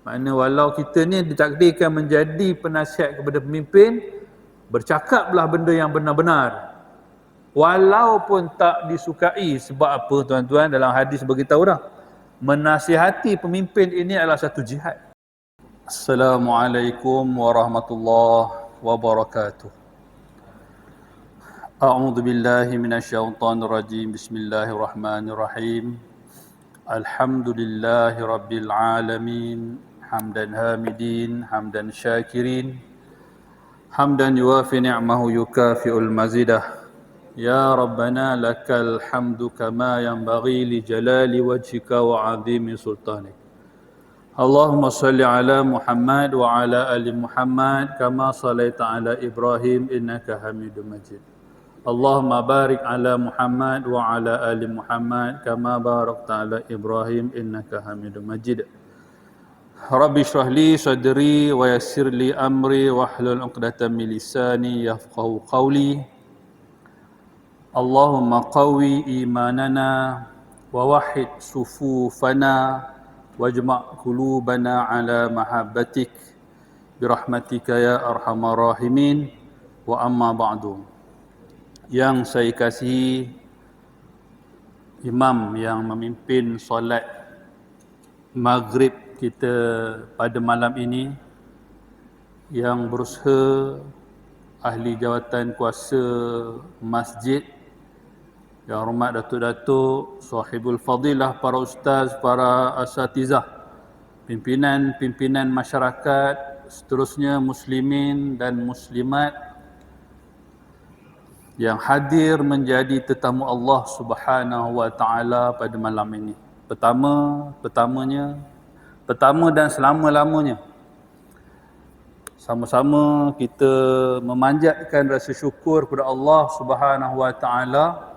Maknanya walau kita ni ditakdirkan menjadi penasihat kepada pemimpin, bercakaplah benda yang benar-benar. Walaupun tak disukai. Sebab apa tuan-tuan? Dalam hadis beritahu dah, menasihati pemimpin ini adalah satu jihad. Assalamualaikum warahmatullahi wabarakatuh. A'udzu billahi minasyaitonir rajim. Bismillahirrahmanirrahim. Alhamdulillahi rabbil alamin. Hamdan hamidin, hamdan syakirin, hamdan yuwafi ni'mahu yukafi'ul mazidah. Ya Rabbana lakal hamdu kama yanbaghi li jalali wajhika wa 'azimi sultanik. Allahumma salli ala Muhammad wa ala ali Muhammad kama sallaita ala Ibrahim innaka Hamidum Majid. Allahumma barik ala Muhammad wa ala ali Muhammad kama barakta ala Ibrahim innaka Hamidum Majid. Rabbi shrah li sadri wa yassir li amri wahlul 'uqdatam min lisani yafqahu qawli. Allahumma qawi imanana wa wahid sufufana wajma' qulubana ala mahabbatik birahmatika ya arhamar rahimin. Wa amma ba'du. Yang saya kasihi imam yang memimpin solat maghrib kita pada malam ini, yang berusaha ahli jawatan kuasa masjid, yang hormat datuk-datuk, sahibul fadilah, para ustaz, para asatizah, pimpinan-pimpinan masyarakat, seterusnya muslimin dan muslimat yang hadir menjadi tetamu Allah Subhanahu wa taala pada malam ini. Pertama dan selama-lamanya, sama-sama kita memanjatkan rasa syukur kepada Allah Subhanahu wa taala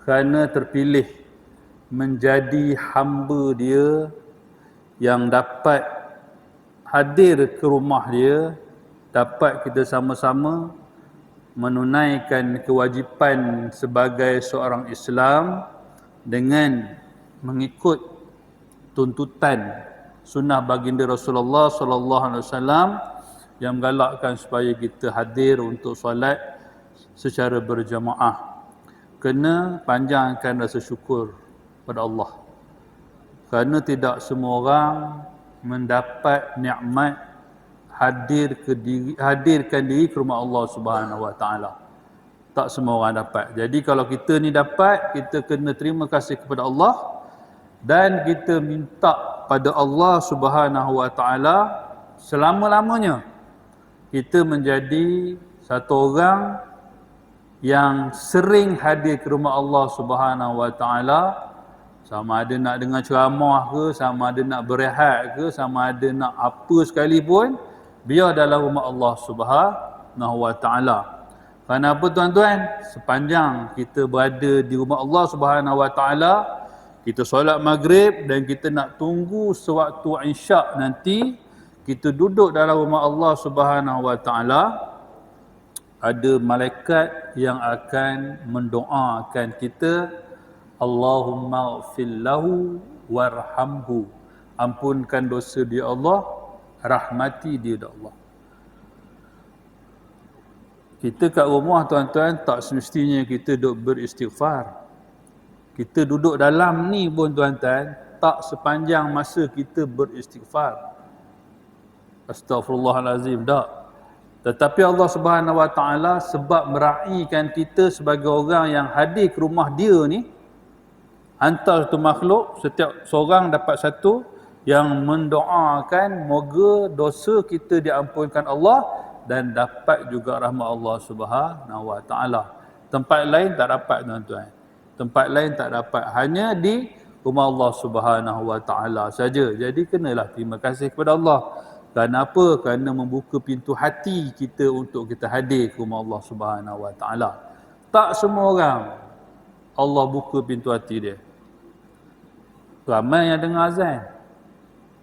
kerana terpilih menjadi hamba dia yang dapat hadir ke rumah dia, dapat kita sama-sama menunaikan kewajipan sebagai seorang Islam dengan mengikut tuntutan sunnah baginda Rasulullah sallallahu alaihi wasallam yang menggalakkan supaya kita hadir untuk solat secara berjamaah. Kena panjangkan rasa syukur pada Allah, kerana tidak semua orang mendapat nikmat hadirkan diri ke rumah Allah Subhanahu wa taala. Tak semua orang dapat. Jadi kalau kita ni dapat, kita kena terima kasih kepada Allah dan kita minta pada Allah Subhanahu wa taala selama-lamanya kita menjadi satu orang yang sering hadir ke rumah Allah Subhanahu wa taala, sama ada nak dengar ceramah ke, sama ada nak berehat ke, sama ada nak apa sekalipun, biar dalam rumah Allah Subhanahu wa taala. Kerana apa tuan-tuan? Sepanjang kita berada di rumah Allah Subhanahu wa taala, kita solat maghrib dan kita nak tunggu sewaktu isyak nanti, kita duduk dalam rumah Allah Subhanahu wa taala, ada malaikat yang akan mendoakan kita, Allahumma ighfir lahu warhamhu. Ampunkan dosa dia Allah, rahmati dia Allah. Kita kat rumah tuan-tuan tak semestinya kita duduk beristighfar. Kita duduk dalam ni pun tuan-tuan, tak sepanjang masa kita beristighfar. Astaghfirullahalazim, tak. Tetapi Allah Subhanahu wa taala sebab meraihkan kita sebagai orang yang hadir ke rumah dia ni, hantar satu makhluk, setiap seorang dapat satu, yang mendoakan moga dosa kita diampunkan Allah dan dapat juga rahmat Allah Subhanahu wa taala. Tempat lain tak dapat tuan-tuan. Tempat lain tak dapat, hanya di rumah Allah Subhanahu wa taala saja. Jadi kenalah terima kasih kepada Allah. Kerana apa? Kerana membuka pintu hati kita untuk kita hadir ke rumah Allah Subhanahu wa taala. Tak semua orang Allah buka pintu hati dia. Ramai yang dengar azan,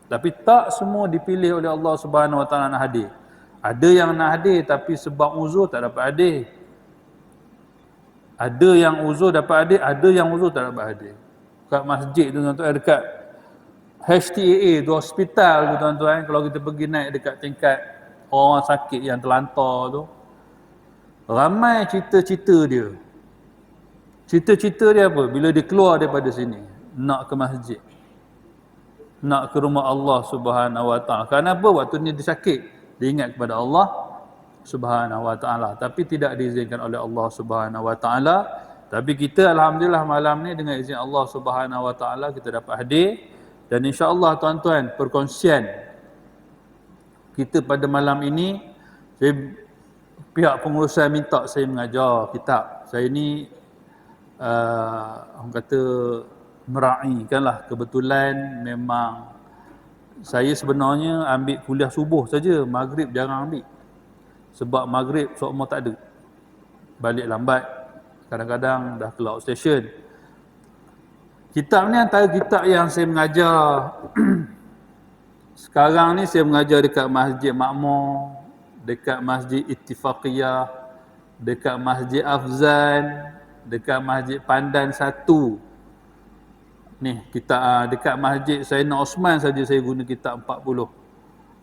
tapi tak semua dipilih oleh Allah Subhanahu wa taala nak hadir. Ada yang nak hadir tapi sebab uzur tak dapat hadir. Ada yang uzur dapat hadir, ada yang uzur tak dapat hadir. Kat masjid tu tuan-tuan, dekat HTAA tu hospital tu tuan-tuan, kalau kita pergi naik dekat tingkat orang sakit yang terlantar tu, ramai cita-cita dia. Cita-cita dia apa? Bila dia keluar daripada sini, nak ke masjid, nak ke rumah Allah Subhanahu Wa Taala. Kenapa? Waktu ni dia sakit, dia ingat kepada Allah Subhanahu Wa Taala, tapi tidak diizinkan oleh Allah Subhanahu Wa Taala. Tapi kita alhamdulillah malam ni dengan izin Allah Subhanahu Wa Taala kita dapat hadir, dan insya-Allah tuan-tuan, perkongsian kita pada malam ini, pihak pengurusan minta saya mengajar kitab. Saya ni orang kata meraihkanlah, kebetulan memang saya sebenarnya ambil kuliah subuh saja, maghrib jarang ambil. Sebab maghrib semua tak ada. Balik lambat, kadang-kadang dah keluar station. Kitab ni antara kitab yang saya mengajar sekarang ni. Saya mengajar dekat Masjid Makmur, dekat Masjid Ittifaqiyah, dekat Masjid Afzan, dekat Masjid Pandan 1. Ni kitab dekat Masjid Sayyidina Osman saja saya guna kitab 40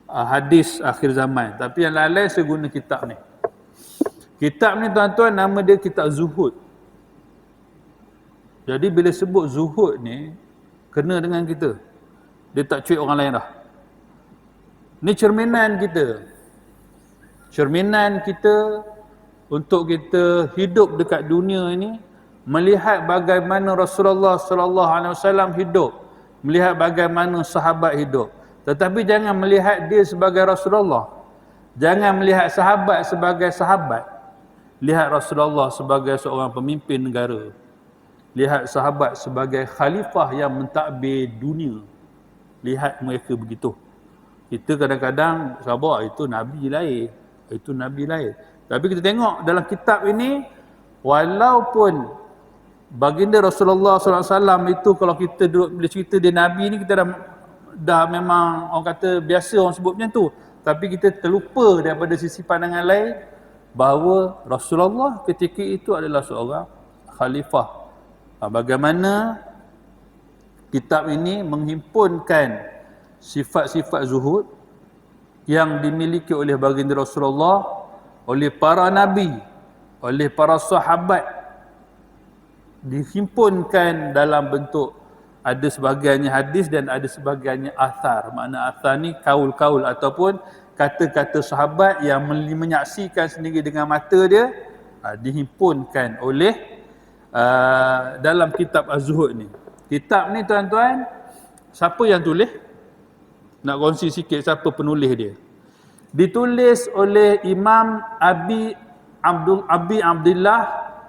hadis akhir zaman. Tapi yang lain saya guna kitab ni. Kitab ni tuan-tuan, nama dia kitab Zuhud. Jadi bila sebut zuhud ni, kena dengan kita. Dia tak cuik orang lain dah. Ni cerminan kita. Cerminan kita untuk kita hidup dekat dunia ini, melihat bagaimana Rasulullah sallallahu alaihi wasallam hidup, melihat bagaimana sahabat hidup. Tetapi jangan melihat dia sebagai Rasulullah. Jangan melihat sahabat sebagai sahabat. Lihat Rasulullah sebagai seorang pemimpin negara. Lihat sahabat sebagai khalifah yang mentadbir dunia. Lihat mereka begitu. Kita kadang-kadang sabar, itu Nabi lain. Itu Nabi lain. Tapi kita tengok dalam kitab ini, walaupun baginda Rasulullah SAW itu, kalau kita duduk bila cerita dia Nabi ni, kita dah memang orang kata biasa orang sebut macam tu. Tapi kita terlupa daripada sisi pandangan lain, bahawa Rasulullah ketika itu adalah seorang khalifah. Bagaimana kitab ini menghimpunkan sifat-sifat zuhud yang dimiliki oleh baginda Rasulullah, oleh para nabi, oleh para sahabat, dihimpunkan dalam bentuk ada sebahagiannya hadis dan ada sebahagiannya athar. Makna athar ni kaul-kaul ataupun kata-kata sahabat yang menyaksikan sendiri dengan mata dia, dihimpunkan oleh dalam kitab Az-Zuhud ni. Kitab ni tuan-tuan, siapa yang tulis? Nak kongsi sikit siapa penulis dia. Ditulis oleh Imam Abi Abdullah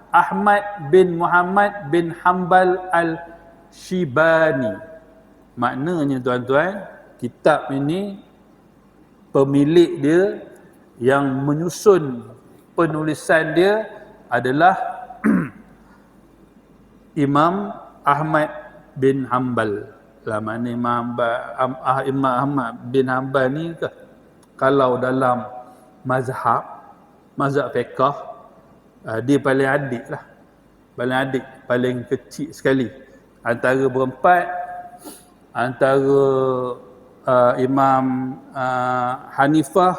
Ahmad bin Muhammad bin Hanbal Al-Shibani. Maknanya tuan-tuan, kitab ini pemilik dia yang menyusun penulisan dia adalah Imam Ahmad bin Hanbal. Lah mana Imam Ahmad bin Hanbal ni ke, kalau dalam mazhab fiqh, dia paling adik lah. Paling adik, paling kecil sekali. Antara berempat, antara Imam Hanifah,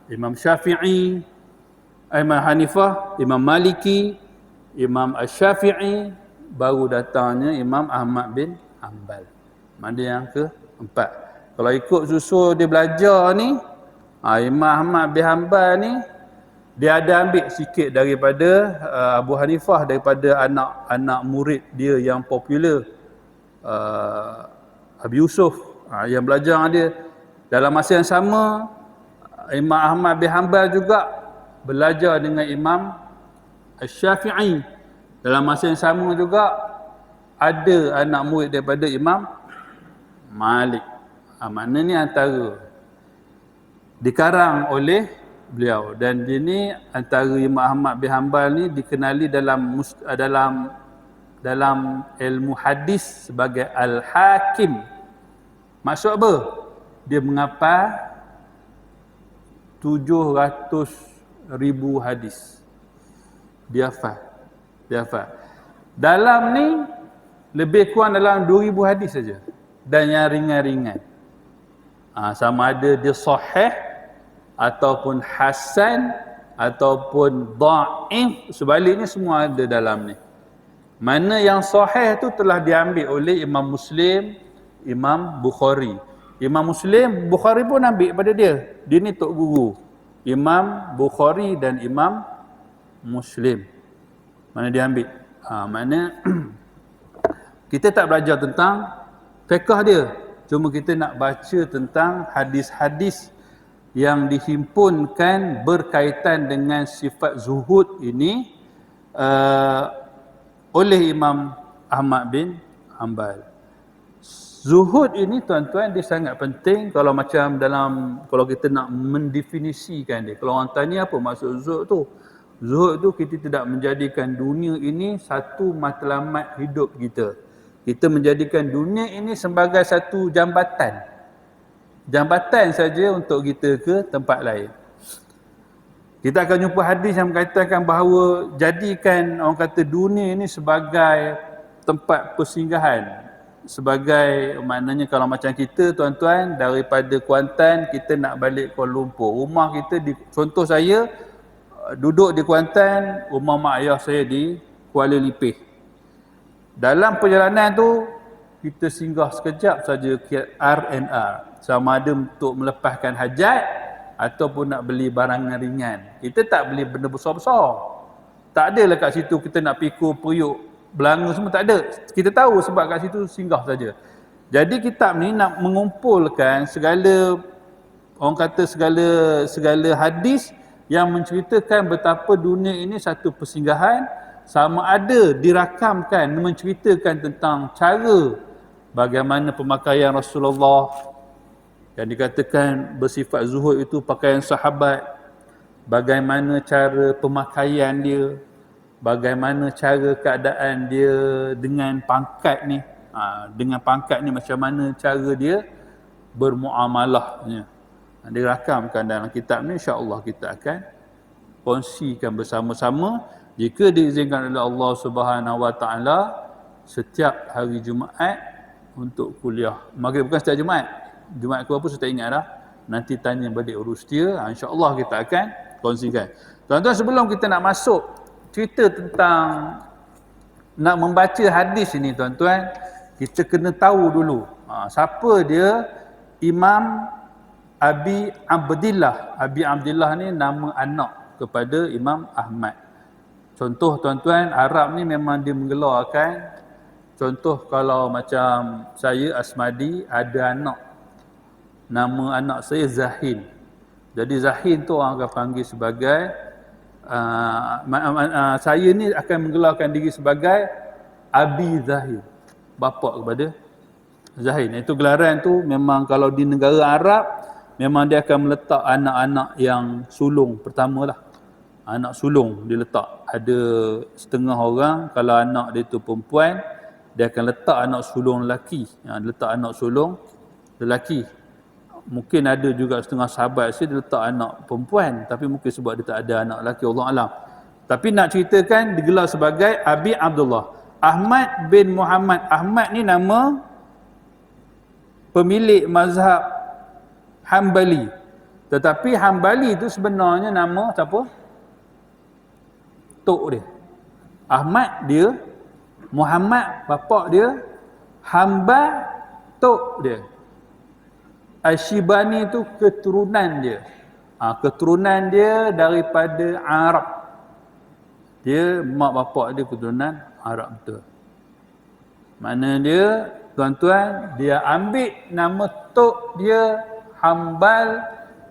Imam Syafi'i, Imam Hanifah, Imam Maliki, Imam Asy-Syafi'i, baru datangnya Imam Ahmad bin Hanbal. Mana yang keempat. Kalau ikut susul dia belajar ni, Imam Ahmad bin Hanbal ni, dia ada ambil sikit daripada Abu Hanifah, daripada anak murid dia yang popular, Abi Yusuf, yang belajar dia. Dalam masa yang sama, Imam Ahmad bin Hanbal juga belajar dengan Imam Asy-Syafi'i. Dalam masa yang sama juga ada anak murid daripada Imam Malik. Maknanya antara dikarang oleh beliau, dan ini antara Imam Ahmad bin Hanbal ni dikenali dalam ilmu hadis sebagai Al-Hakim. Maksud apa? Dia menghafal 700,000 hadis. Dia hafal. Dalam ni lebih kurang dalam 2,000 hadis saja. dan yang ringan-ringan. Sama ada dia sahih ataupun hasan ataupun dhaif, sebaliknya semua ada dalam ni. Mana yang sahih tu telah diambil oleh Imam Muslim, Imam Bukhari. Imam Muslim, Bukhari pun ambil pada dia. Dia ni tok guru. Imam Bukhari dan Imam Muslim. Mana dia ambil? Mana kita tak belajar tentang fiqh dia. Cuma kita nak baca tentang hadis-hadis yang dihimpunkan berkaitan dengan sifat zuhud ini oleh Imam Ahmad bin Hanbal. Zuhud ini tuan-tuan dia sangat penting kalau macam kalau kita nak mendefinisikan dia. Kalau orang tanya apa maksud zuhud tu? Zuhud tu kita tidak menjadikan dunia ini satu matlamat hidup kita. Kita menjadikan dunia ini sebagai satu jambatan. Jambatan saja untuk kita ke tempat lain. Kita akan jumpa hadis yang mengatakan bahawa jadikan orang kata dunia ini sebagai tempat persinggahan. Sebagai maknanya kalau macam kita tuan-tuan daripada Kuantan kita nak balik Kuala Lumpur. Rumah kita contoh saya duduk di Kuantan, rumah mak ayah saya di Kuala Lipih. Dalam perjalanan tu kita singgah sekejap saja ke R&R, sama ada untuk melepaskan hajat ataupun nak beli barangan ringan. Kita tak beli benda besar-besar. Tak adalah kat situ kita nak pikul periuk belanga semua, tak ada. Kita tahu sebab kat situ singgah saja. Jadi kitab ni nak mengumpulkan segala orang kata segala hadis yang menceritakan betapa dunia ini satu persinggahan, sama ada dirakamkan menceritakan tentang cara bagaimana pemakaian Rasulullah yang dikatakan bersifat zuhud itu pakaian sahabat, bagaimana cara pemakaian dia, bagaimana cara keadaan dia dengan pangkat ni. Dengan pangkat ni macam mana cara dia bermuamalahnya. Dirakamkan dalam kitab ni, insya-Allah kita akan kongsikan bersama-sama jika diizinkan oleh Allah Subhanahu Wa Taala setiap hari Jumaat untuk kuliah. Maghrib bukan setiap Jumaat. Jumaat ke apa saya tak ingat dah. Nanti tanya balik urus dia. Insya-Allah kita akan kongsikan. Tuan-tuan, sebelum kita nak masuk cerita tentang nak membaca hadis ini tuan-tuan, kita kena tahu dulu siapa dia Imam Abi Abdillah. Abi Abdillah ni nama anak kepada Imam Ahmad. Contoh tuan-tuan, Arab ni memang dia menggelarkan, contoh kalau macam saya Asmadi ada anak, nama anak saya Zahin. Jadi Zahin tu orang akan panggil sebagai saya ni akan menggelarkan diri sebagai Abi Zahin, bapa kepada Zahin. Itu gelaran tu memang kalau di negara Arab memang dia akan meletak anak-anak yang sulung pertamalah. Anak sulung dia letak. Ada setengah orang kalau anak dia tu perempuan, dia akan letak anak sulung lelaki. Letak anak sulung lelaki. Mungkin ada juga setengah sahabat saya dia letak anak perempuan, tapi mungkin sebab dia tak ada anak lelaki, Allah alam. Tapi nak ceritakan digelar sebagai Abi Abdullah. Ahmad bin Muhammad. Ahmad ni nama pemilik mazhab Hanbali. Tetapi Hanbali tu sebenarnya nama siapa? Tok dia. Ahmad dia, Muhammad bapak dia, Hanbal tok dia. Asyibani tu keturunan dia. Keturunan dia daripada Arab. Dia mak bapak dia keturunan Arab betul. Mana dia tuan-tuan, dia ambil nama tok dia Hanbal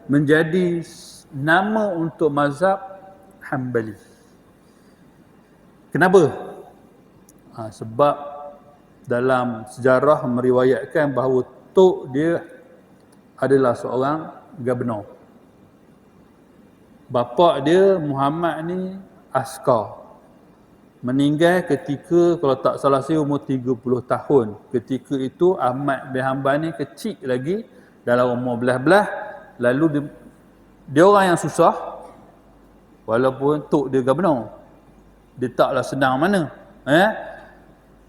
menjadi nama untuk mazhab Hanbali. Kenapa? Sebab dalam sejarah meriwayatkan bahawa tok dia adalah seorang gubernur. Bapa dia Muhammad ni askar. Meninggal ketika kalau tak salah saya umur 30 tahun. Ketika itu Ahmad bin Hanbal ni kecil lagi, dalam umur belah-belah. Lalu dia orang yang susah, walaupun tok dia gubernur. Dia taklah senang mana.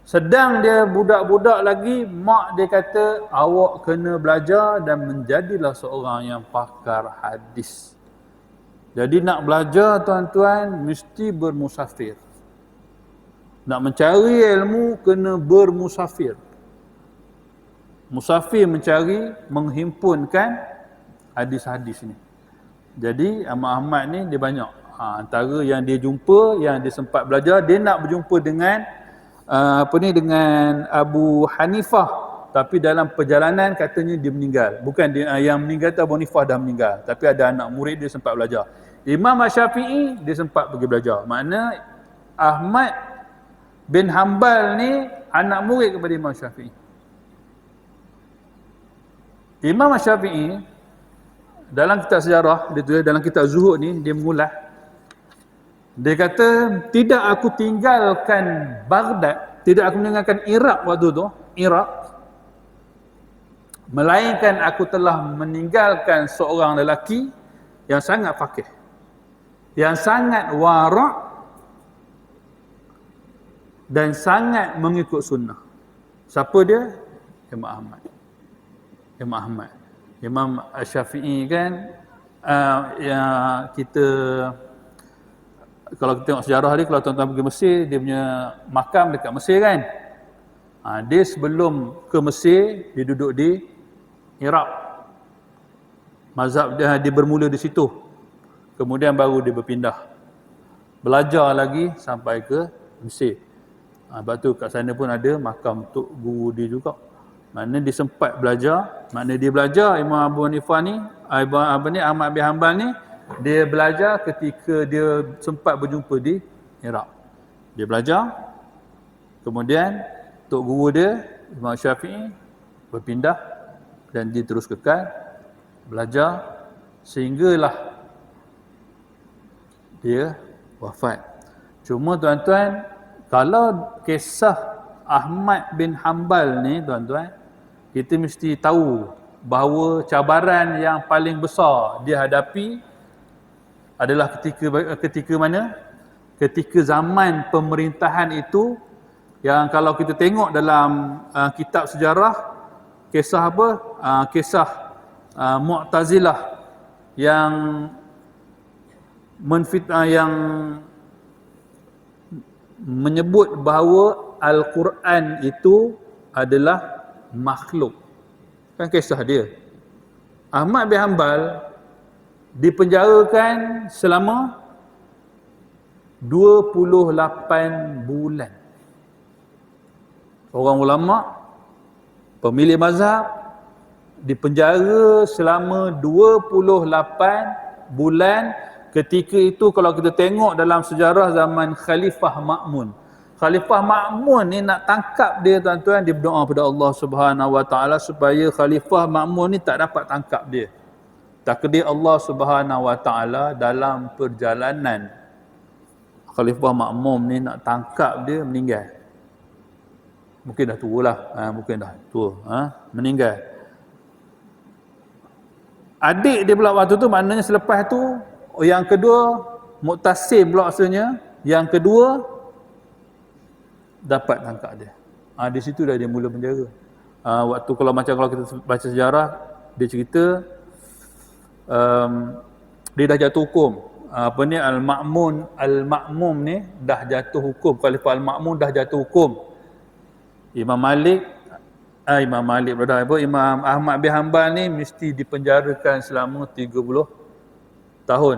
Sedang dia budak-budak lagi, mak dia kata, awak kena belajar dan menjadilah seorang yang pakar hadis. Jadi nak belajar tuan-tuan, mesti bermusafir. Nak mencari ilmu, kena bermusafir. Musafir mencari, menghimpunkan hadis-hadis ni. Jadi Ahmad ni dia banyak. Antara yang dia jumpa, yang dia sempat belajar, dia nak berjumpa dengan dengan Abu Hanifah, tapi dalam perjalanan katanya dia meninggal. Bukan dia yang meninggal tu, Abu Hanifah dah meninggal, tapi ada anak murid dia sempat belajar. Imam Syafi'i dia sempat pergi belajar. Makna Ahmad bin Hanbal ni anak murid kepada Imam Syafi'i. Imam Syafi'i dalam kitab sejarah dia tulis, dalam kitab Zuhud ni dia mengulas. Dia kata, tidak aku tinggalkan Baghdad, tidak aku meninggalkan Iraq waktu tu, Iraq, melainkan aku telah meninggalkan seorang lelaki yang sangat faqih, yang sangat wara' dan sangat mengikut sunnah. Siapa dia? Imam Ahmad. Imam Ahmad. Imam Syafi'i kan, yang kita, kalau kita tengok sejarah dia, kalau tuan-tuan pergi Mesir, dia punya makam dekat Mesir kan. Dia sebelum ke Mesir, dia duduk di Iraq. Mazhab dia bermula di situ. Kemudian baru dia berpindah. Belajar lagi sampai ke Mesir. Sebab tu kat sana pun ada makam untuk guru dia juga. Maknanya dia sempat belajar. Maknanya dia belajar, Imam Abu Hanifah ni, Ahmad bin Hanbal ni, dia belajar ketika dia sempat berjumpa di Iraq. Dia belajar, kemudian tok guru dia, Imam Syafi'i, berpindah dan dia terus kekal belajar sehinggalah dia wafat. Cuma tuan-tuan, kalau kisah Ahmad bin Hanbal ni tuan-tuan, kita mesti tahu bahawa cabaran yang paling besar dia hadapi adalah ketika mana? Ketika zaman pemerintahan itu, yang kalau kita tengok dalam kitab sejarah, kisah apa? Kisah Mu'tazilah yang yang menyebut bahawa Al-Quran itu adalah makhluk. Kan kisah dia. Ahmad bin Hanbal dipenjarakan selama 28 bulan. Orang ulama, pemilik mazhab, dipenjara selama 28 bulan. Ketika itu kalau kita tengok dalam sejarah zaman Khalifah Ma'mun. Khalifah Ma'mun ni nak tangkap dia tuan-tuan, dia berdoa pada Allah Subhanahu Wa Taala supaya Khalifah Ma'mun ni tak dapat tangkap dia. Takdir Allah Subhanahu Wa Taala dalam perjalanan Khalifah Ma'mun ni nak tangkap dia, meninggal. Mungkin dah tua lah, mungkin dah tua, meninggal. Adik dia pula waktu tu, maknanya selepas tu, yang kedua, Mu'tasim pula maksudnya, yang kedua, dapat tangkap dia. Di situ dah dia mula penjara. Waktu kalau kita baca sejarah, dia cerita, dia dah jatuh hukum. Al-Ma'mun ni dah jatuh hukum. Khalifah Al-Ma'mun dah jatuh hukum. Imam Ahmad bin Hanbal ni mesti dipenjarakan selama 30 tahun.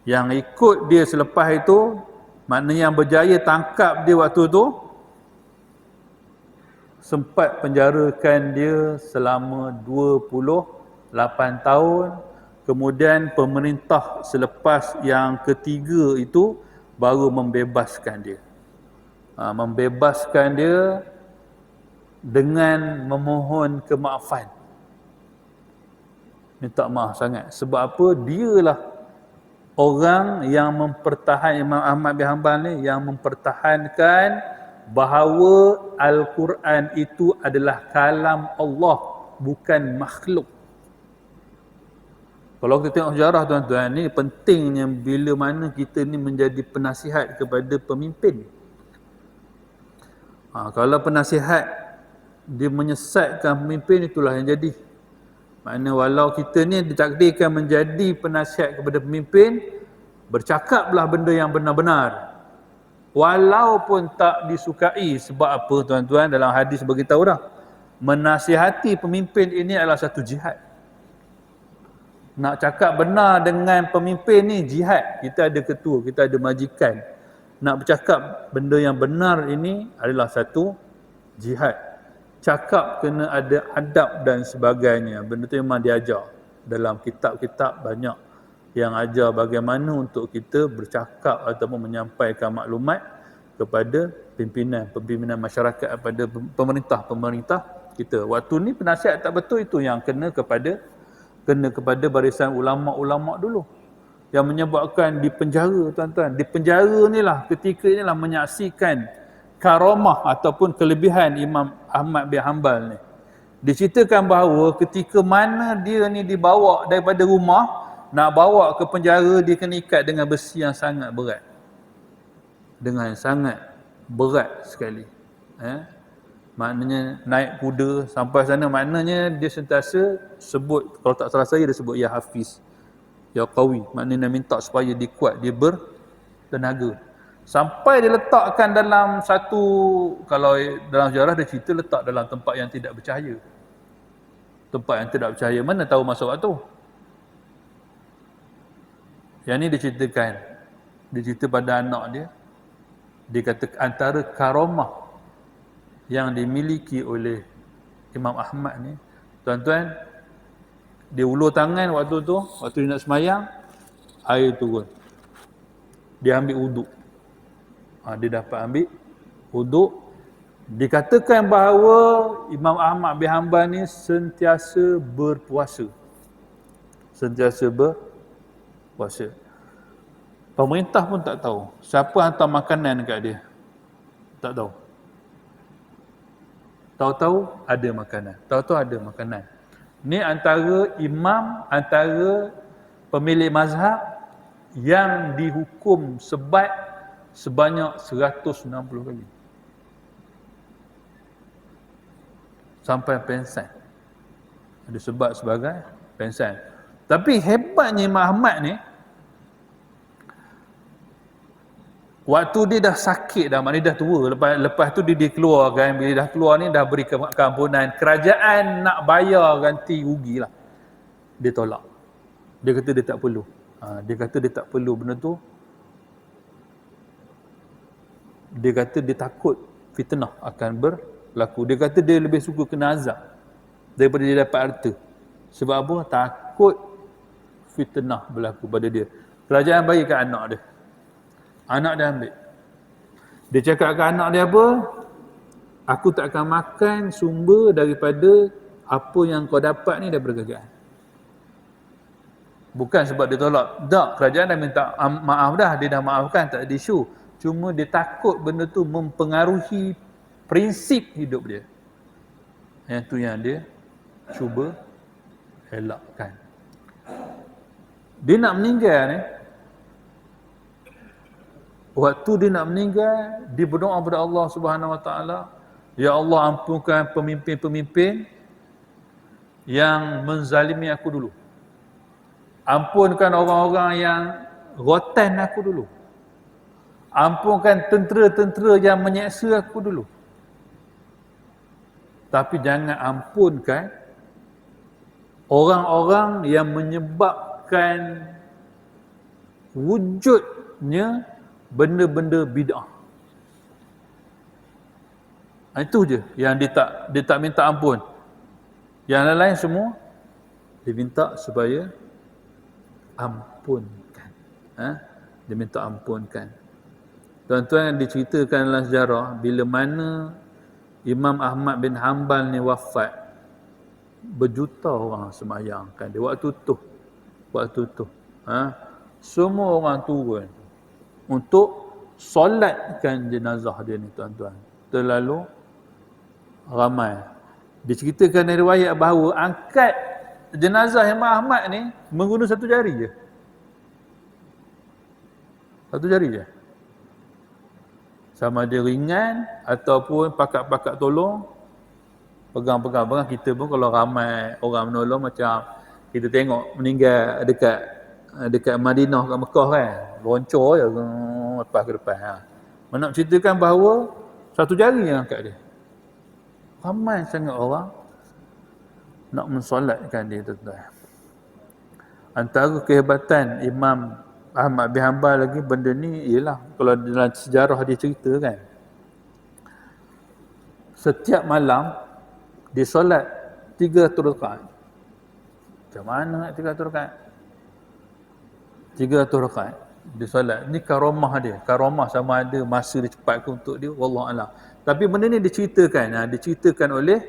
Yang ikut dia selepas itu, maknanya yang berjaya tangkap dia waktu tu, sempat penjarakan dia selama 28 tahun. Kemudian pemerintah selepas yang ketiga itu baru membebaskan dia. Membebaskan dia dengan memohon kemaafan. Minta maaf sangat. Sebab apa? Dialah orang yang mempertahankan, Imam Ahmad bin Hanbal ni, yang mempertahankan bahawa Al-Quran itu adalah kalam Allah, bukan makhluk. Kalau kita tengok sejarah tuan-tuan, ni pentingnya bila mana kita ni menjadi penasihat kepada pemimpin. Kalau penasihat dia menyesatkan pemimpin, itulah yang jadi. Maknanya walau kita ni ditakdirkan menjadi penasihat kepada pemimpin, bercakaplah benda yang benar-benar. Walaupun tak disukai. Sebab apa tuan-tuan? Dalam hadis beritahu dah, menasihati pemimpin ini adalah satu jihad. Nak cakap benar dengan pemimpin ni jihad. Kita ada ketua, kita ada majikan. Nak bercakap benda yang benar ini adalah satu jihad. Cakap kena ada adab dan sebagainya. Benda tu memang diajar. Dalam kitab-kitab banyak yang ajar bagaimana untuk kita bercakap ataupun menyampaikan maklumat kepada pimpinan masyarakat, kepada pemerintah kita. Waktu ni penasihat tak betul, itu yang kena kepada barisan ulama-ulama dulu, yang menyebabkan dipenjara tuan-tuan. Dipenjara ni lah, ketika inilah menyaksikan karamah ataupun kelebihan Imam Ahmad bin Hanbal ni. Diceritakan bahawa ketika mana dia ni dibawa daripada rumah, nak bawa ke penjara, dia kena ikat dengan besi yang sangat berat. Dengan sangat berat sekali. Maknanya naik kuda sampai sana, maknanya dia sentiasa sebut, kalau tak salah saya dia sebut ya Hafiz, ya Qawi, maknanya dia minta supaya dia kuat, dia bertenaga. Sampai dia letakkan dalam satu, kalau dalam sejarah dia cerita letak dalam tempat yang tidak bercahaya. Tempat yang tidak bercahaya, mana tahu masuk waktu. Yang ni dia cerita pada anak dia. Dia kata antara karamah yang dimiliki oleh Imam Ahmad ni, tuan-tuan, dia ulur tangan waktu dia nak semayang, air turun. Dia ambil wuduk. Dia dapat ambil wuduk. Dikatakan bahawa Imam Ahmad bin Hanbal ni sentiasa berpuasa. Pemerintah pun tak tahu siapa hantar makanan dekat dia. Tak tahu. Tahu-tahu ada makanan. Ni antara pemilik mazhab yang dihukum sebat sebanyak 160 kali. Sampai pensan. Ada sebat sebagai pensan. Tapi hebatnya Imam Ahmad ni, waktu dia dah sakit dah, maknanya dah tua. Lepas tu dia dikeluarkan. Bila dah keluar ni dah beri keampunan. Kerajaan nak bayar ganti rugi lah. Dia tolak. Dia kata dia tak perlu. Dia kata dia tak perlu benda tu. Dia kata dia takut fitnah akan berlaku. Dia kata dia lebih suka kena azab daripada dia dapat harta. Sebab apa? Takut fitnah berlaku pada dia. Kerajaan bagi kat anak dia. Anak dia ambil. Dia cakap kat anak dia apa? Aku tak akan makan sumber daripada apa yang kau dapat ni daripada kerajaan. Bukan sebab dia tolak. Tak, kerajaan dah minta maaf dah. Dia dah maafkan, tak ada isu. Cuma dia takut benda tu mempengaruhi prinsip hidup dia. Yang tu yang dia cuba elakkan. Dia nak meninggal ni, waktu dia nak meninggal, dia berdoa kepada Allah Subhanahu Wa Taala, ya Allah, ampunkan pemimpin-pemimpin yang menzalimi aku dulu. Ampunkan orang-orang yang rotan aku dulu. Ampunkan tentera-tentera yang menyeksa aku dulu. Tapi jangan ampunkan orang-orang yang menyebabkan wujudnya benda-benda bid'ah. Itu je yang dia tak minta ampun. Yang lain semua dia minta supaya ampunkan. Dia minta ampunkan. Tuan-tuan, diceritakan dalam sejarah bila mana Imam Ahmad bin Hanbal ni wafat, berjuta orang sembahyangkan dia waktu tu. Semua orang turun untuk solatkan jenazah dia ni, tuan-tuan. Terlalu ramai. Diceritakan dari riwayat bahawa angkat jenazah Imam Ahmad ni menggunakan satu jari je. Sama ada ringan ataupun pakat-pakat tolong, pegang kita pun kalau ramai orang menolong macam kita tengok meninggal dekat Madinah kat Mekah kan, loncor je lepas ke depan. Nak ceritakan bahawa satu jari yang angkat dia. Ramai sangat orang nak mensolatkan dia, tuan-tuan. Antara kehebatan Imam Ahmad bin Hanbal lagi benda ni ialah kalau dalam sejarah dia cerita kan, setiap malam dia solat 3 rakaat. Macam mana nak 3 rakaat? 3 rakaat dia solat. Ni karamah dia. Karamah sama ada masa dia cepat ke untuk dia, wallahualam. Tapi benda ni diceritakan oleh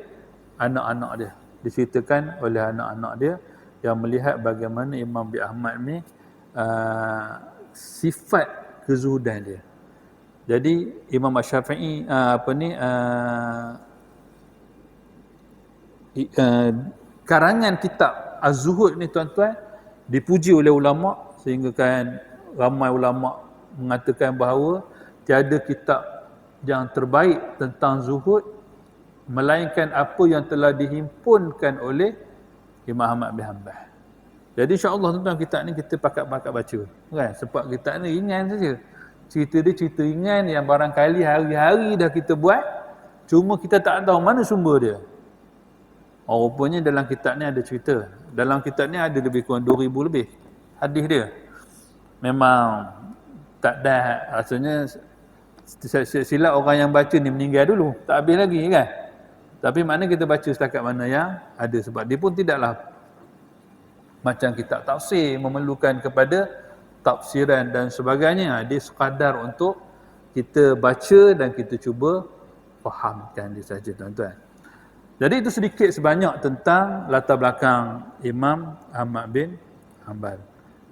anak-anak dia. Diceritakan oleh anak-anak dia yang melihat bagaimana Imam bin Ahmad ni sifat kezuhudan dia. Jadi Imam Syafi'i karangan kitab Az-Zuhud ni, tuan-tuan, dipuji oleh ulama sehingga kan ramai ulama mengatakan bahawa tiada kitab yang terbaik tentang zuhud melainkan apa yang telah dihimpunkan oleh Imam Ahmad bin Hanbal. Jadi insya-Allah tuan-tuan, kitab ni kita pakat-pakat baca kan, sebab kitab ni ringan saja. Cerita dia cerita ringan yang barangkali hari-hari dah kita buat, cuma kita tak tahu mana sumber dia. Rupanya dalam kitab ni ada cerita. Dalam kitab ni ada lebih kurang 2000 lebih hadis dia. Memang tak ada, rasanya silap orang yang baca ni meninggal dulu, tak habis lagi kan. Tapi makna kita baca setakat mana yang ada, sebab dia pun tidaklah macam kitab tafsir memerlukan kepada tafsiran dan sebagainya. Dia sekadar untuk kita baca dan kita cuba fahamkan dia saja, tuan-tuan. Jadi itu sedikit sebanyak tentang latar belakang Imam Ahmad bin Hanbal.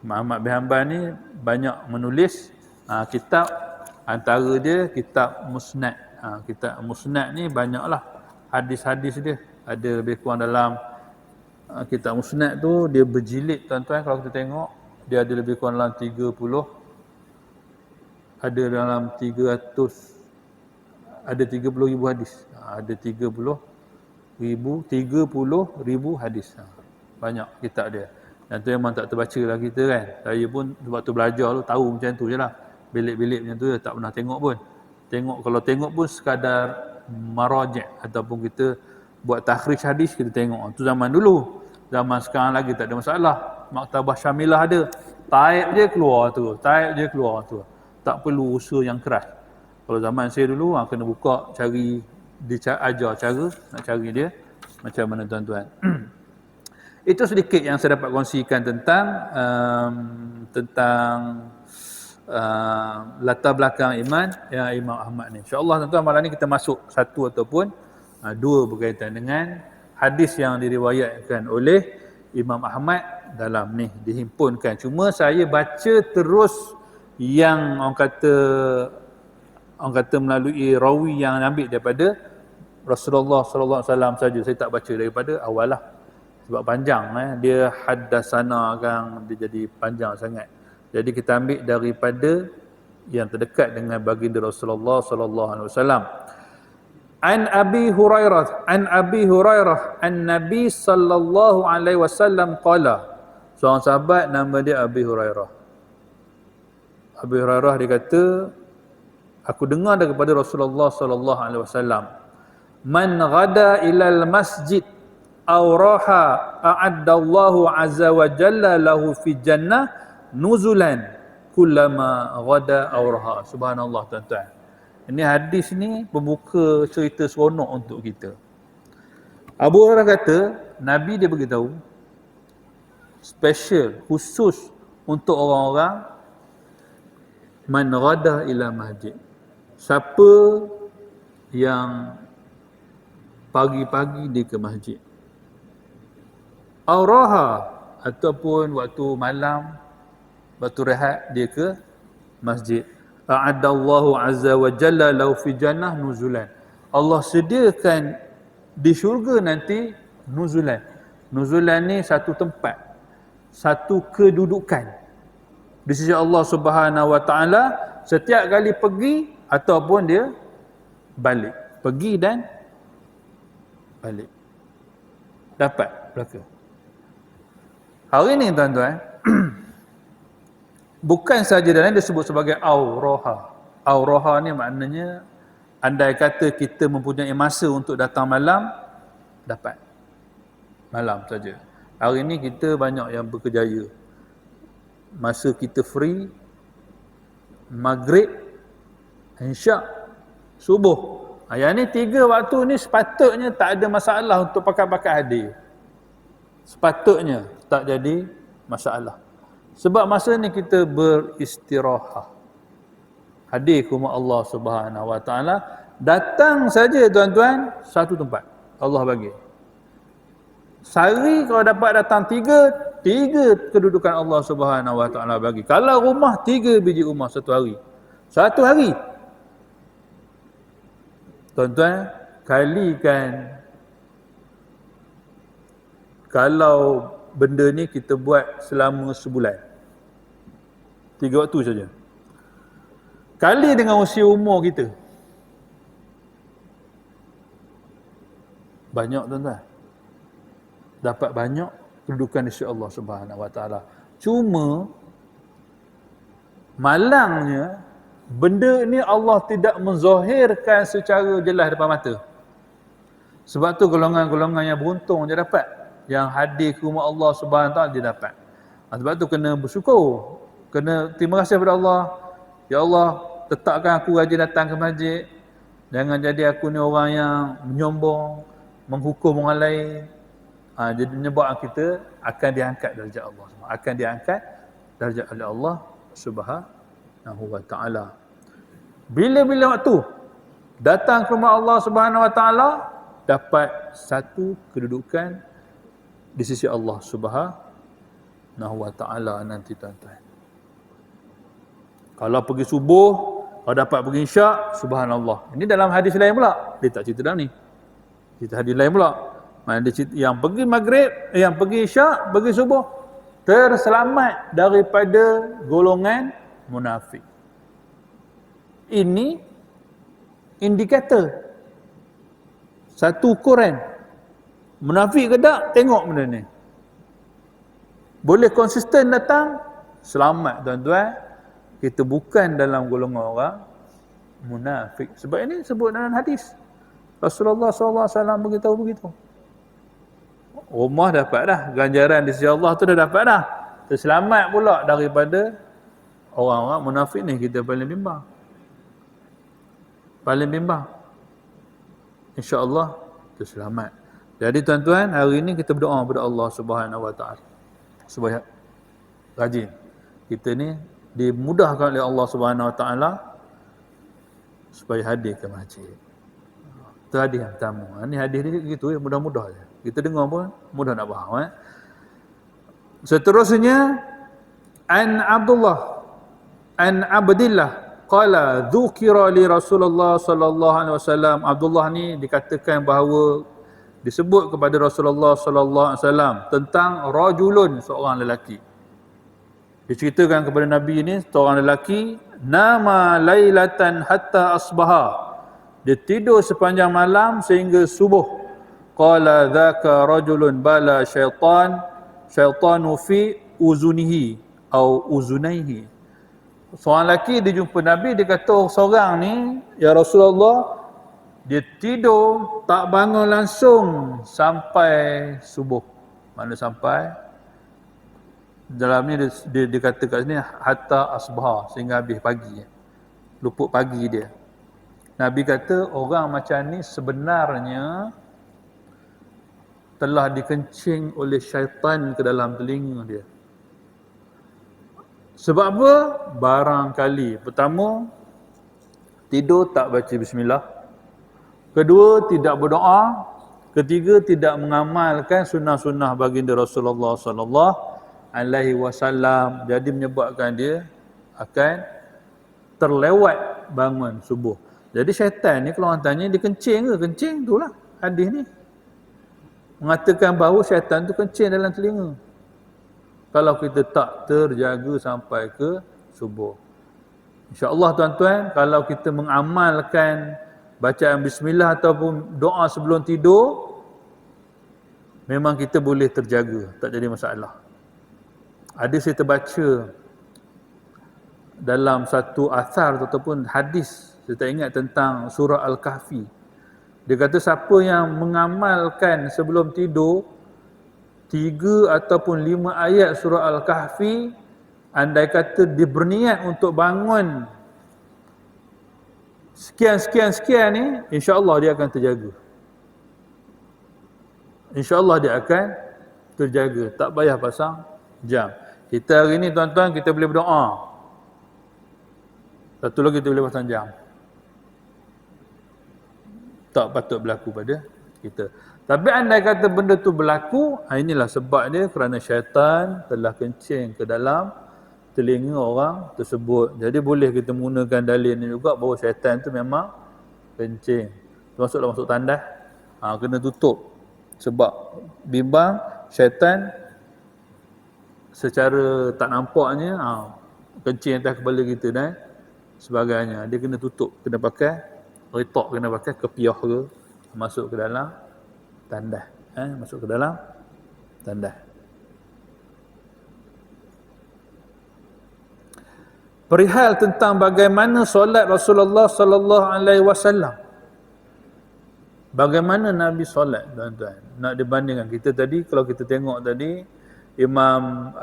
Imam Ahmad bin Hanbal ni banyak menulis kitab, antara dia kitab Musnad. Kitab Musnad ni banyaklah hadis-hadis dia. Ada lebih kurang dalam kitab Musnad tu, dia berjilid, tuan-tuan. Kalau kita tengok, dia ada lebih kurang dalam 30, ada dalam 300, ada 30,000 hadis. Ada 30,000 hadis. Banyak kitab dia. Dan tu memang tak terbaca lah kita kan. Saya pun sebab tu belajar tu, tahu macam tu je lah. Bilik-bilik macam tu je, tak pernah tengok pun. Kalau tengok pun sekadar marajak, ataupun kita buat takhrij hadis, kita tengok. Tu zaman dulu. Zaman sekarang lagi tak ada masalah. Maktabah Syamilah ada. Taib je keluar tu. Tak perlu usaha yang keras. Kalau zaman saya dulu, kena buka, cari, dia ajar cara nak cari dia macam mana, tuan-tuan. Itu sedikit yang saya dapat kongsikan tentang latar belakang Imam Ahmad ni. InsyaAllah, tuan-tuan, malam ni kita masuk satu ataupun dua berkaitan dengan hadis yang diriwayatkan oleh Imam Ahmad dalam ni, dihimpunkan. Cuma saya baca terus yang orang kata melalui rawi yang ambil daripada Rasulullah sallallahu alaihi wasallam saja. Saya tak baca daripada awal lah, sebab panjang dia haddasana kan, dia jadi panjang sangat. Jadi kita ambil daripada yang terdekat dengan baginda Rasulullah sallallahu alaihi wasallam. An Abi Hurairah an Nabi sallallahu alaihi wasallam qala. Seorang sahabat nama dia Abi Hurairah. Abi Hurairah dia kata, aku dengar daripada Rasulullah sallallahu alaihi wasallam, man ghada ilal masjid aw raha a'addallahu azza wa jalla lahu fi jannah nuzulan kullama ghada aw raha. Subhanallah, tuan-tuan. Ini hadis ni pembuka cerita seronok untuk kita. Abu Hurairah kata, Nabi dia beritahu special, khusus untuk orang-orang man ghada ila masjid. Siapa yang pagi-pagi dia ke masjid, auraha, ataupun waktu malam, waktu rehat dia ke masjid, a'addallahu azza wa jalla lahu fi jannah nuzulan. Allah sediakan di syurga nanti nuzulan. Nuzulan ni satu tempat, satu kedudukan di sisi Allah Subhanahu wa taala. Setiap kali pergi ataupun dia balik. Pergi dan balik. Dapat belaka. Hari ni tuan-tuan, bukan saja dalam disebut sebagai auroha. Auroha ni maknanya andai kata kita mempunyai masa untuk datang malam, dapat. Malam saja. Hari ni kita banyak yang berkejaya. Masa kita free, maghrib, isyak, subuh. Yang ni 3 waktu ni sepatutnya tak ada masalah untuk pakai-pakai hadir. Sepatutnya tak jadi masalah. Sebab masa ni kita beristirahat. Hadir ke rumah Allah Subhanahu Wa Taala, datang saja tuan-tuan satu tempat Allah bagi. Sehari kalau dapat datang 3 kedudukan Allah Subhanahu Wa Taala bagi. Kalau rumah 3 biji rumah satu hari. Satu hari. Tuan-tuan, kalikan kalau benda ni kita buat selama sebulan. 3 waktu saja. Kali dengan usia umur kita. Banyak tuan-tuan. Dapat banyak kedudukan di sisi Allah Subhanahu Wa Taala. Cuma malangnya benda ni Allah tidak menzahirkan secara jelas depan mata. Sebab tu golongan-golongan yang beruntung dia dapat. Yang hadir ke rumah Allah Subhanahu Wa Taala dia dapat. Sebab tu kena bersyukur. Kena terima kasih kepada Allah. Ya Allah, tetapkan aku rajin datang ke masjid. Jangan jadi aku ni orang yang menyombong, menghukum orang lain. Jadi menyebabkan kita akan diangkat darjat Allah. Akan diangkat darjat oleh Allah Subhanahu Wa Taala. Bila-bila waktu datang ke rumah Allah Subhanahu Wa Taala, dapat satu kedudukan di sisi Allah Subhanahu Wa Taala nanti tuan-tuan. Kalau pergi subuh, kalau dapat pergi isyak, subhanallah. Ini dalam hadis lain pula. Dia tak cerita dalam ni. Cerita hadis lain pula. Dia cerita, yang pergi maghrib, yang pergi isyak, pergi subuh, terselamat daripada golongan munafik. Ini indikator. Satu ukuran. Munafik ke tak? Tengok benda ni. Boleh konsisten datang, selamat tuan-tuan. Kita bukan dalam golongan orang munafik. Sebab ini sebut dalam hadis. Rasulullah SAW beritahu begitu. Rumah dapat dah. Ganjaran di sisi Allah tu dah dapat dah. Terselamat pula daripada orang-orang munafik ni. Kita paling bimbang. Paling bimbang. InsyaAllah terselamat. Jadi tuan-tuan, hari ini kita berdoa kepada Allah Subhanahu Wa Taala supaya rajin. Kita ni dimudahkan oleh Allah Subhanahu Wa Taala supaya hadir ke masjid. Itu hadis yang pertama. Ini hadis ni gitu ya, mudah-mudah je. Kita dengar pun mudah nak faham. Seterusnya an Abdillah qala dzukira li Rasulullah sallallahu alaihi wasallam. Abdullah ni dikatakan bahawa disebut kepada Rasulullah sallallahu alaihi wasallam tentang rajulun, seorang lelaki. Diceritakan kepada Nabi ni seorang lelaki, nama lailatan hatta asbaha. Dia tidur sepanjang malam sehingga subuh. Qala dzaka rajulun bala syaitanu fi uzunihi atau uzunaihi. Seorang lelaki dia jumpa Nabi, dia kata seorang ni, ya Rasulullah, dia tidur tak bangun langsung sampai subuh. Mana sampai dalam ni dia kata kat sini hatta asbah, sehingga habis pagi. Luput pagi dia. Nabi kata orang macam ni sebenarnya telah dikencing oleh syaitan ke dalam telinga dia. Sebab apa? Barangkali pertama, tidur tak baca bismillah. Kedua, tidak berdoa. Ketiga, tidak mengamalkan sunnah-sunnah baginda Rasulullah sallallahu alaihi wasallam. Jadi menyebabkan dia akan terlewat bangun subuh. Jadi syaitan ni kalau orang tanya dia kencing ke? Kencing tu lah hadis ni. Mengatakan bahawa syaitan tu kencing dalam telinga. Kalau kita tak terjaga sampai ke subuh. InsyaAllah tuan-tuan, kalau kita mengamalkan bacaan bismillah ataupun doa sebelum tidur, memang kita boleh terjaga, tak jadi masalah. Ada saya terbaca dalam satu asar ataupun hadis, saya tak ingat, tentang surah Al-Kahfi. Dia kata siapa yang mengamalkan sebelum tidur 3 ataupun 5 ayat surah Al-Kahfi, andai kata dia berniat untuk bangun sekian ni, insya-Allah dia akan terjaga. InsyaAllah dia akan terjaga. Tak payah pasang jam. Kita hari ni tuan-tuan, kita boleh berdoa. Satu lagi kita boleh pasang jam. Tak patut berlaku pada kita. Tapi andai kata benda tu berlaku, inilah sebab dia, kerana syaitan telah kencing ke dalam telinga orang tersebut. Jadi boleh kita menggunakan dalil ni juga bahawa syaitan tu memang kencing. Termasuklah masuk tandas. Kena tutup. Sebab bimbang syaitan secara tak nampaknya kencing atas kepala kita dan sebagainya. Dia kena tutup, kena pakai retok, kena pakai kepiah ke, masuk ke dalam tandas. Masuk ke dalam tandas. Perihal tentang bagaimana solat Rasulullah sallallahu alaihi wasallam. Bagaimana Nabi solat, tuan-tuan? Nak dibandingkan kita tadi, kalau kita tengok tadi Imam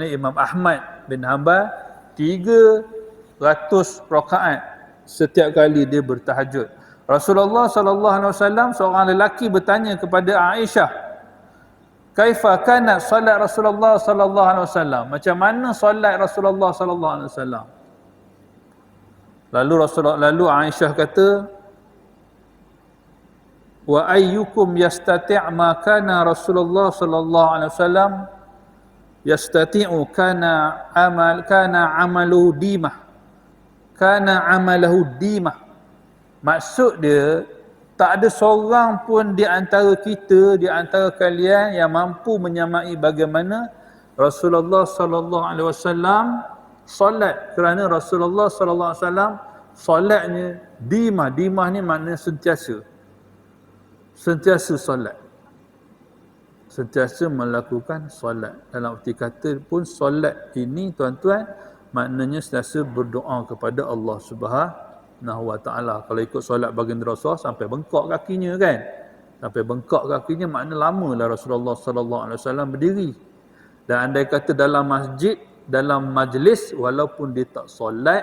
Imam Ahmad bin Hanbal 300 rakaat setiap kali dia bertahajud. Rasulullah sallallahu alaihi wasallam, seorang lelaki bertanya kepada Aisyah, "Kaifa kana solat Rasulullah sallallahu alaihi wasallam?" Macam mana solat Rasulullah sallallahu alaihi wasallam? Lalu Aisyah kata, "Wa ayyukum yastati' ma kana Rasulullah sallallahu alaihi wasallam yastati'u kana amaluhu dimah." Kana amalahu dimah. Maksud dia, tak ada seorang pun di antara kita, di antara kalian yang mampu menyamai bagaimana Rasulullah sallallahu alaihi wasallam solat, kerana Rasulullah sallallahu alaihi wasallam solatnya dimah. Dimah ni maknanya sentiasa solat, sentiasa melakukan solat. Dalam arti kata pun solat ini tuan-tuan, maknanya sentiasa berdoa kepada Allah Subhanahu wa taala. Kalau ikut solat baginda Rasul sampai bengkak kakinya kan, sampai bengkak kakinya makna lamalah Rasulullah sallallahu alaihi wasallam berdiri. Dan andai kata dalam masjid, dalam majlis, walaupun dia tak solat,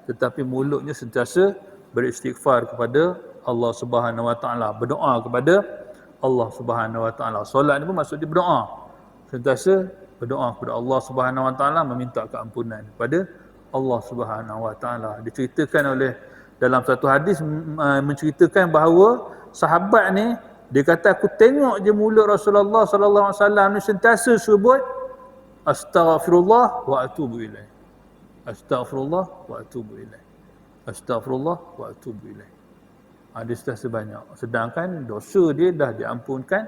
tetapi mulutnya sentiasa beristighfar kepada Allah Subhanahu wa taala, berdoa kepada Allah Subhanahu wa taala. Solat ni pun maksud dia berdoa. Sentiasa berdoa kepada Allah Subhanahu wa taala, meminta keampunan kepada Allah Subhanahu wa taala. Diceritakan oleh dalam satu hadis, menceritakan bahawa sahabat ni, dia kata, aku tengok je mulut Rasulullah sallallahu alaihi wasallam ni sentiasa sebut astaghfirullah wa atubu ilaih. Astaghfirullah wa atubu ilaih. Astaghfirullah wa atubu ilaih. Dia sentiasa banyak. Sedangkan dosa dia dah diampunkan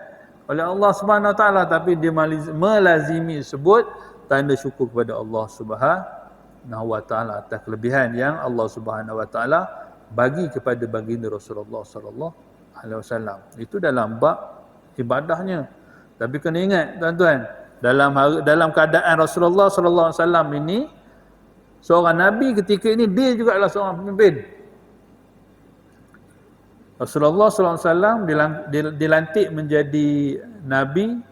oleh Allah Subhanahu wa taala, tapi dia melazimi sebut tanda syukur kepada Allah Subhanahu wa taala atas kelebihan yang Allah Subhanahu wa taala bagi kepada baginda Rasulullah sallallahu alaihi wasallam. Itu dalam bab ibadahnya. Tapi kena ingat tuan-tuan, dalam keadaan Rasulullah sallallahu alaihi wasallam ini, seorang nabi ketika ini, dia juga adalah seorang pemimpin. Rasulullah sallallahu alaihi wasallam dilantik menjadi nabi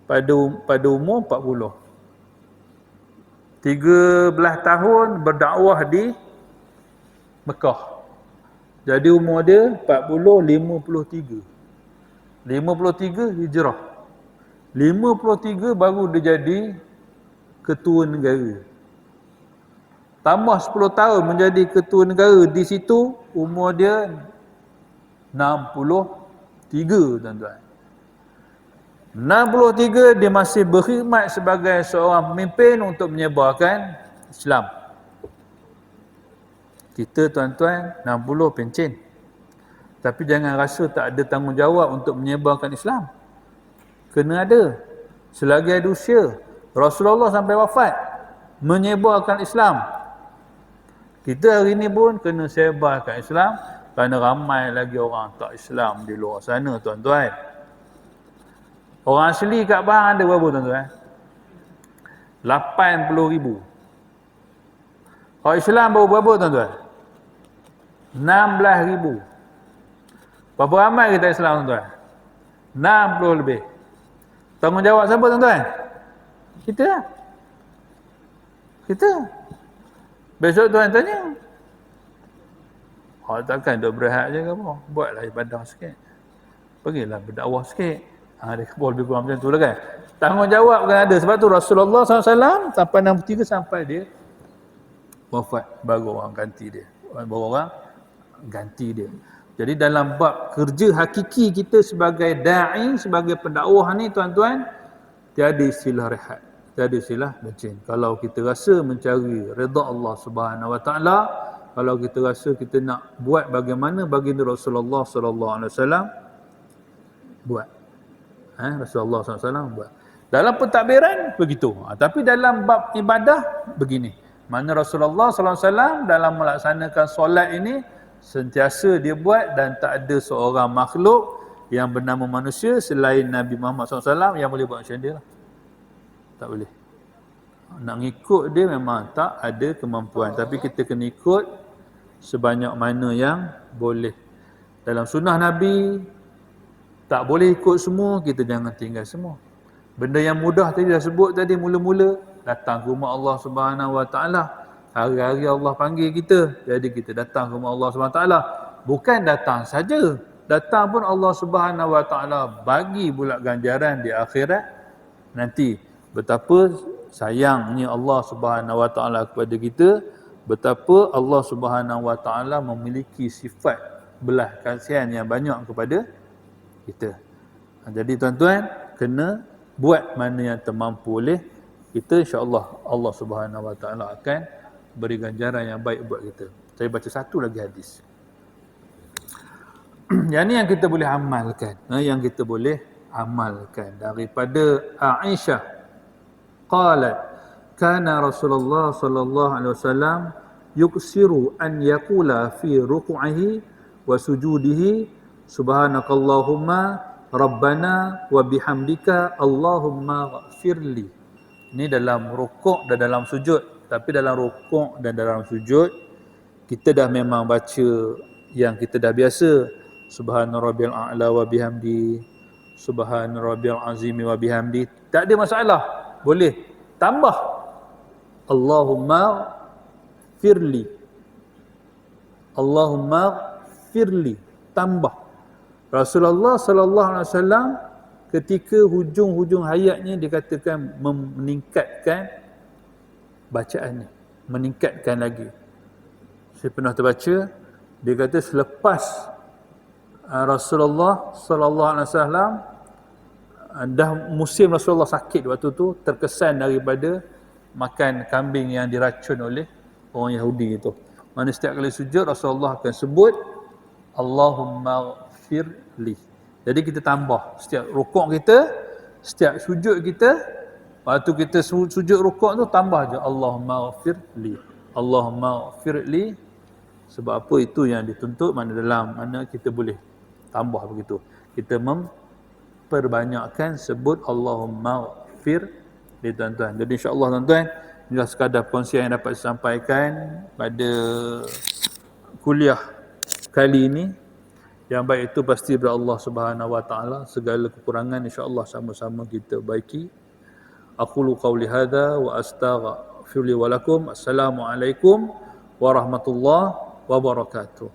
pada umur 40. 13 tahun berdakwah di Mekah. Jadi umur dia 40, 53. 53 hijrah. 53 baru dia jadi ketua negara. Tambah 10 tahun menjadi ketua negara, di situ umur dia 63, tuan-tuan. 63 dia masih berkhidmat sebagai seorang pemimpin untuk menyebarkan Islam. Kita tuan-tuan 60 pencen. Tapi jangan rasa tak ada tanggungjawab untuk menyebarkan Islam. Kena ada. Selagi ada usia. Rasulullah sampai wafat menyebarkan Islam. Kita hari ni pun kena sebarkan Islam kerana ramai lagi orang tak Islam di luar sana tuan-tuan. Orang asli kat Pahang ada berapa tuan-tuan? 80,000. Orang Islam baru berapa tuan-tuan? 16,000. Berapa ramai kita Islam tuan-tuan? 60 lebih. Tanggungjawab siapa tuan-tuan? Kita lah. Kita. Besok tuan tanya. Takkan duk berehat je ke apa? Buatlah ibadah sikit. Pergilah berdakwah sikit. Dia lebih kurang macam tu lah kan. Tanggungjawab kan ada. Sebab tu Rasulullah SAW sampai 63 sampai dia wafat. Baru orang ganti dia. Baru orang ganti dia. Jadi dalam bab kerja hakiki kita sebagai da'i, sebagai pendakwah ni tuan-tuan, tiada istilah rehat. Tiada istilah bencin. Kalau kita rasa mencari redha Allah Subhanahu Wa Taala, kalau kita rasa kita nak buat bagaimana baginda Rasulullah sallallahu alaihi wasallam buat. Rasulullah sallallahu alaihi wasallam buat. Dalam pentadbiran begitu. Tapi dalam bab ibadah begini. Mana Rasulullah sallallahu alaihi wasallam dalam melaksanakan solat ini sentiasa dia buat dan tak ada seorang makhluk yang bernama manusia selain Nabi Muhammad SAW yang boleh buat macam dia lah. Tak boleh. Nak ngikut dia memang tak ada kemampuan. Tapi kita kena ikut sebanyak mana yang boleh. Dalam sunnah Nabi, tak boleh ikut semua, kita jangan tinggal semua. Benda yang mudah tadi dah sebut tadi mula-mula, datang ke rumah Allah Subhanahu Wa Taala. Hari-hari Allah panggil kita, jadi kita datang ke rumah Allah Subhanahu Wa Taala. Bukan datang saja, datang pun Allah Subhanahu Wa Taala bagi pula ganjaran di akhirat nanti. Betapa sayangnya Allah Subhanahu Wa Taala kepada kita, betapa Allah Subhanahu Wa Taala memiliki sifat belas kasihan yang banyak kepada kita. Jadi tuan-tuan kena buat mana yang termampu oleh kita, insya-Allah Allah Subhanahu Wa Taala akan beri ganjaran yang baik buat kita. Saya baca satu lagi hadis. Yang ni yang kita boleh amalkan. Yang kita boleh amalkan daripada Aisyah. Qalat kana Rasulullah sallallahu alaihi wasallam yuksiru an yaqula fi ruku'ihi wa sujudihi subhanakallahumma rabbana wa bihamdika allahumma ghafirli. Ini dalam rukuk dan dalam sujud. Tapi dalam rukuk dan dalam sujud kita dah memang baca yang kita dah biasa, subhana rabbiyal a'la wa bihamdi, subhana rabbiyal azimi wa bihamdi. Tak ada masalah. Boleh tambah Allahumma firli, Allahumma firli, tambah. Rasulullah sallallahu alaihi wasallam ketika hujung-hujung hayatnya dikatakan meningkatkan bacaannya, meningkatkan lagi. Saya pernah terbaca dia kata selepas Rasulullah sallallahu alaihi wasallam dah musim Rasulullah sakit waktu tu, terkesan daripada makan kambing yang diracun oleh orang Yahudi itu. Mana setiap kali sujud Rasulullah akan sebut Allahumma firli. Jadi kita tambah setiap rukuk kita, setiap sujud kita, waktu kita sujud rukuk tu tambah je Allahumma firli, Allahumma firli. Sebab apa? Itu yang dituntut mana kita boleh tambah begitu. Kita perbanyakkan sebut Allahumma fir di tuan-tuan. Jadi insya-Allah tuan-tuan, inilah sekadar perkongsian yang dapat disampaikan pada kuliah kali ini. Yang baik itu pasti daripada Allah Subhanahu Wa Taala, segala kekurangan insya-Allah sama-sama kita baiki. Aqulu qauli hadza wa astaghfiru li wa lakum. Assalamualaikum warahmatullahi wabarakatuh.